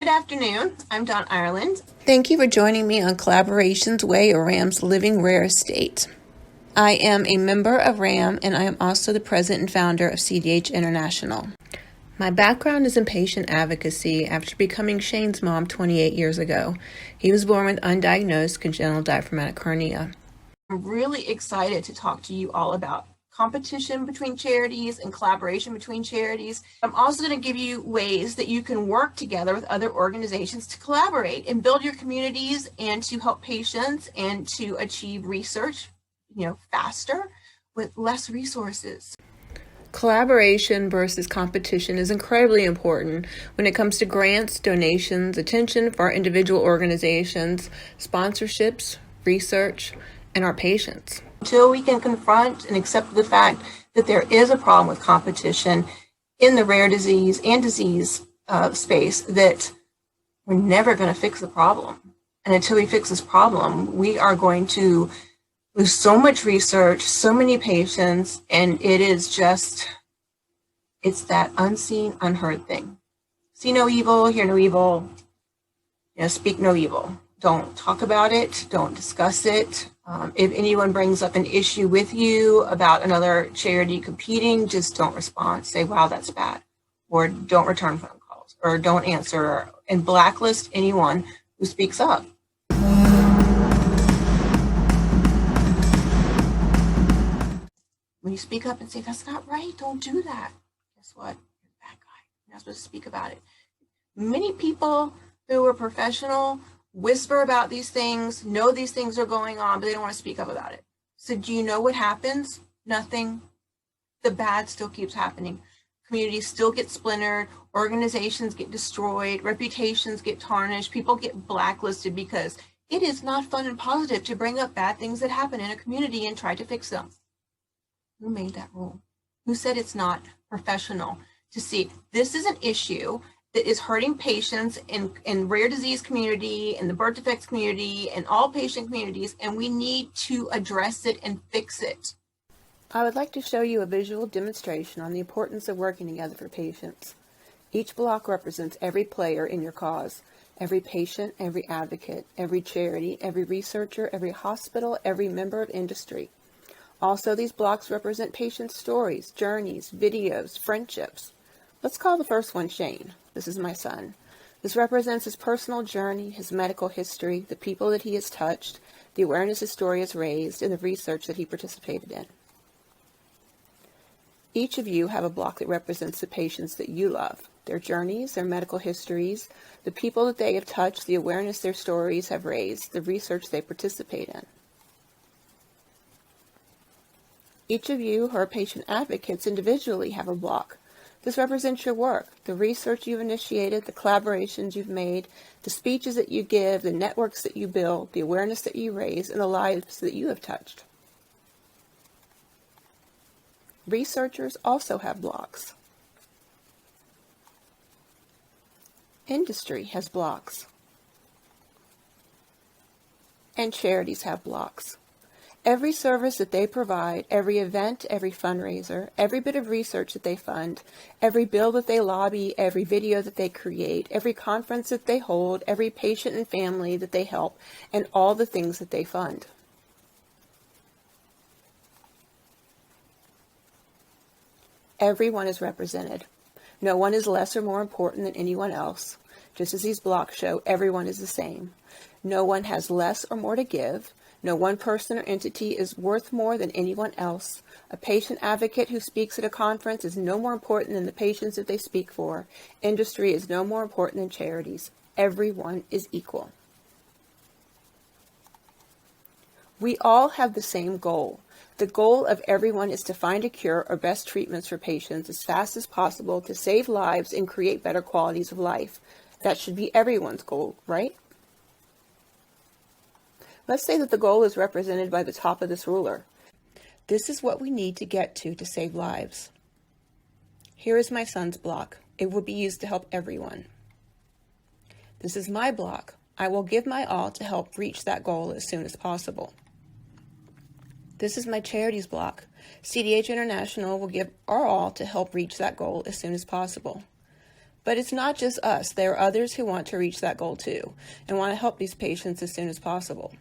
Good afternoon. I'm Dawn Ireland. Thank you for joining me on Collaboration's Way or RAM's Living Rare Estate. I am a member of RAM and I am also the president and founder of CDH International. My background is in patient advocacy after becoming Shane's mom 28 years ago. He was born with undiagnosed congenital diaphragmatic hernia. I'm really excited to talk to you all about competition between charities and collaboration between charities. I'm also going to give you ways that you can work together with other organizations to collaborate and build your communities and to help patients and to achieve research, faster with less resources. Collaboration versus competition is incredibly important when it comes to grants, donations, attention for our individual organizations, sponsorships, research, and our patients. Until we can confront and accept the fact that there is a problem with competition in the rare disease and disease space, that we're never going to fix the problem. And until we fix this problem, we are going to lose so much research, so many patients, and it's that unseen, unheard thing. See no evil, hear no evil, speak no evil. Don't talk about it, don't discuss it. If anyone brings up an issue with you about another charity competing, just don't respond. Say, wow, that's bad. Or don't return phone calls, or don't answer, and blacklist anyone who speaks up. When you speak up and say, that's not right, don't do that. Guess what? You're a bad guy. You're not supposed to speak about it. Many people who are professional whisper about these things, know these things are going on, but they don't want to speak up about it. So do you know what happens? Nothing. The bad still keeps happening. Communities still get splintered, organizations get destroyed, reputations get tarnished, people get blacklisted because it is not fun and positive to bring up bad things that happen in a community and try to fix them. Who made that rule? Who said it's not professional to see this is an issue that is hurting patients in rare disease community, in the birth defects community, and all patient communities, and we need to address it and fix it. I would like to show you a visual demonstration on the importance of working together for patients. Each block represents every player in your cause, every patient, every advocate, every charity, every researcher, every hospital, every member of industry. Also, these blocks represent patients' stories, journeys, videos, friendships. Let's call the first one Shane. This is my son. This represents his personal journey, his medical history, the people that he has touched, the awareness his story has raised, and the research that he participated in. Each of you have a block that represents the patients that you love, their journeys, their medical histories, the people that they have touched, the awareness their stories have raised, the research they participate in. Each of you who are patient advocates individually have a block. This represents your work, the research you've initiated, the collaborations you've made, the speeches that you give, the networks that you build, the awareness that you raise, and the lives that you have touched. Researchers also have blocks. Industry has blocks. And charities have blocks. Every service that they provide, every event, every fundraiser, every bit of research that they fund, every bill that they lobby, every video that they create, every conference that they hold, every patient and family that they help, and all the things that they fund. Everyone is represented. No one is less or more important than anyone else. Just as these blocks show, everyone is the same. No one has less or more to give. No one person or entity is worth more than anyone else. A patient advocate who speaks at a conference is no more important than the patients that they speak for. Industry is no more important than charities. Everyone is equal. We all have the same goal. The goal of everyone is to find a cure or best treatments for patients as fast as possible to save lives and create better qualities of life. That should be everyone's goal, right? Let's say that the goal is represented by the top of this ruler. This is what we need to get to save lives. Here is my son's block. It will be used to help everyone. This is my block. I will give my all to help reach that goal as soon as possible. This is my charities block. CDH International will give our all to help reach that goal as soon as possible. But it's not just us. There are others who want to reach that goal too and want to help these patients as soon as possible.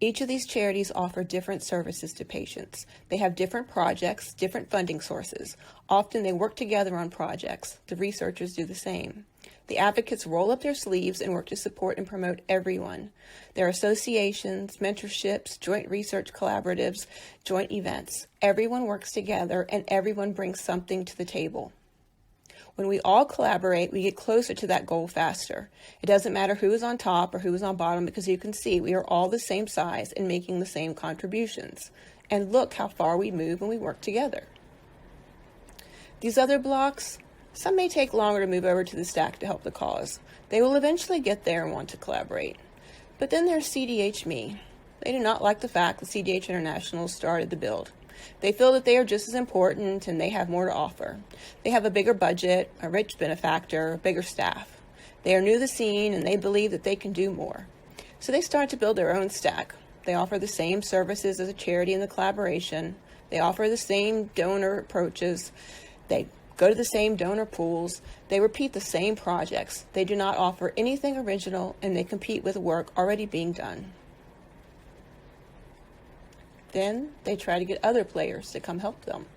Each of these charities offer different services to patients. They have different projects, different funding sources. Often they work together on projects. The researchers do the same. The advocates roll up their sleeves and work to support and promote everyone. There are associations, mentorships, joint research collaboratives, joint events. Everyone works together and everyone brings something to the table. When we all collaborate, we get closer to that goal faster. It doesn't matter who is on top or who is on bottom, because you can see we are all the same size and making the same contributions. And look how far we move when we work together. These other blocks, some may take longer to move over to the stack to help the cause. They will eventually get there and want to collaborate. But then there's CDH Me. They do not like the fact that CDH International started the build. They feel that they are just as important and they have more to offer. They have a bigger budget, a rich benefactor, a bigger staff. They are new to the scene and they believe that they can do more. So they start to build their own stack. They offer the same services as a charity in the collaboration. They offer the same donor approaches. They go to the same donor pools. They repeat the same projects. They do not offer anything original and they compete with work already being done. Then they try to get other players to come help them.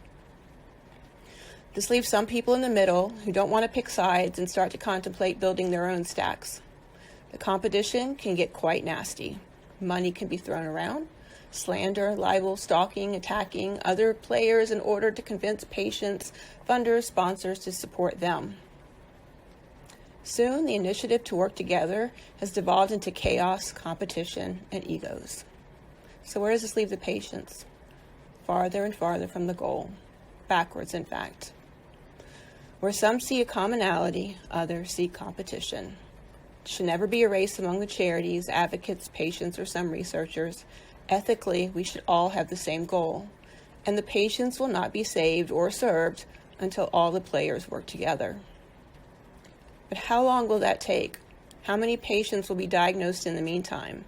This leaves some people in the middle who don't want to pick sides and start to contemplate building their own stacks. The competition can get quite nasty. Money can be thrown around. Slander, libel, stalking, attacking other players in order to convince patients, funders, sponsors to support them. Soon, the initiative to work together has devolved into chaos, competition, and egos. So where does this leave the patients? Farther and farther from the goal. Backwards, in fact. Where some see a commonality, others see competition. It should never be a race among the charities, advocates, patients, or some researchers. Ethically, we should all have the same goal, and the patients will not be saved or served until all the players work together. But how long will that take? How many patients will be diagnosed in the meantime?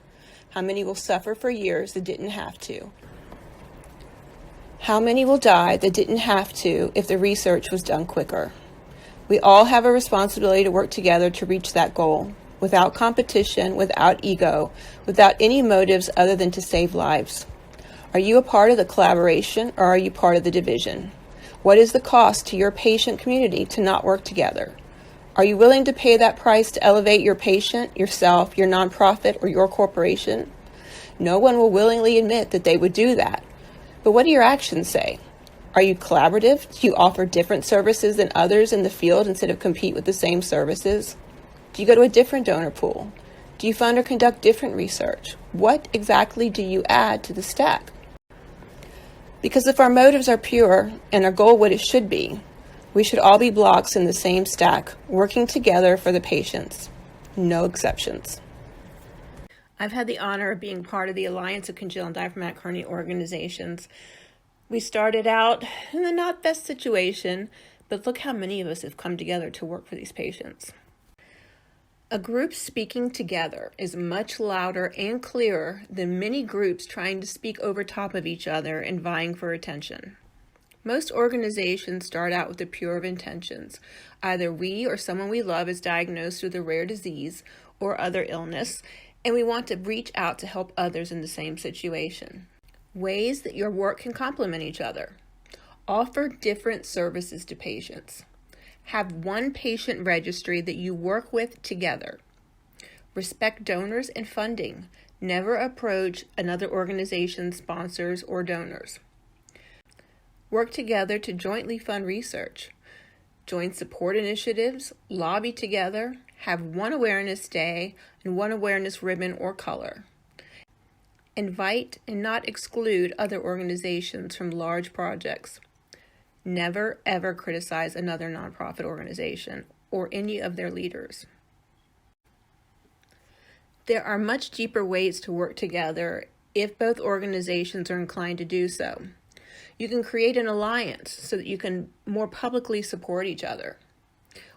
How many will suffer for years that didn't have to? How many will die that didn't have to if the research was done quicker? We all have a responsibility to work together to reach that goal, without competition, without ego, without any motives other than to save lives. Are you a part of the collaboration or are you part of the division? What is the cost to your patient community to not work together? Are you willing to pay that price to elevate your patient, yourself, your nonprofit, or your corporation? No one will willingly admit that they would do that. But what do your actions say? Are you collaborative? Do you offer different services than others in the field instead of compete with the same services? Do you go to a different donor pool? Do you fund or conduct different research? What exactly do you add to the stack? Because if our motives are pure and our goal what it should be, we should all be blocks in the same stack, working together for the patients. No exceptions. I've had the honor of being part of the Alliance of Congenital Diaphragmatic Hernia organizations. We started out in a not best situation, but look how many of us have come together to work for these patients. A group speaking together is much louder and clearer than many groups trying to speak over top of each other and vying for attention. Most organizations start out with the pure of intentions. Either we or someone we love is diagnosed with a rare disease or other illness, and we want to reach out to help others in the same situation. Ways that your work can complement each other. Offer different services to patients. Have one patient registry that you work with together. Respect donors and funding. Never approach another organization's sponsors or donors. Work together to jointly fund research. Join support initiatives, lobby together, have one awareness day and one awareness ribbon or color. Invite and not exclude other organizations from large projects. Never, ever criticize another nonprofit organization or any of their leaders. There are much deeper ways to work together if both organizations are inclined to do so. You can create an alliance so that you can more publicly support each other.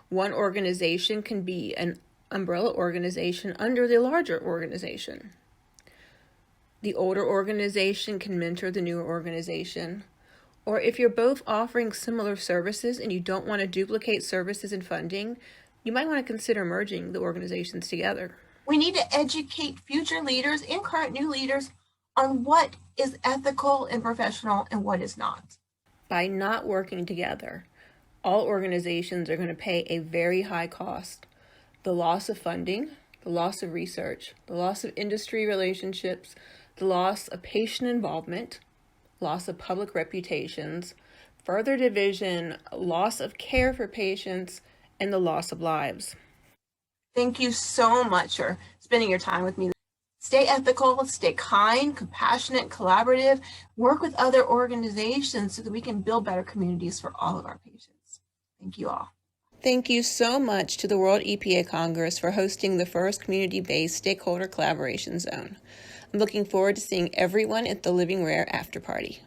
One organization can be an umbrella organization under the larger organization. The older organization can mentor the newer organization, Or if you're both offering similar services and you don't want to duplicate services and funding, you might want to consider merging the organizations together. We need to educate future leaders and current new leaders on what is ethical and professional and what is not. By not working together, all organizations are going to pay a very high cost. The loss of funding, the loss of research, the loss of industry relationships, the loss of patient involvement, loss of public reputations, further division, loss of care for patients, and the loss of lives. Thank you so much for spending your time with me. Stay ethical, stay kind, compassionate, collaborative, work with other organizations so that we can build better communities for all of our patients. Thank you all. Thank you so much to the World EPA Congress for hosting the first community-based stakeholder collaboration zone. I'm looking forward to seeing everyone at the Living Rare after party.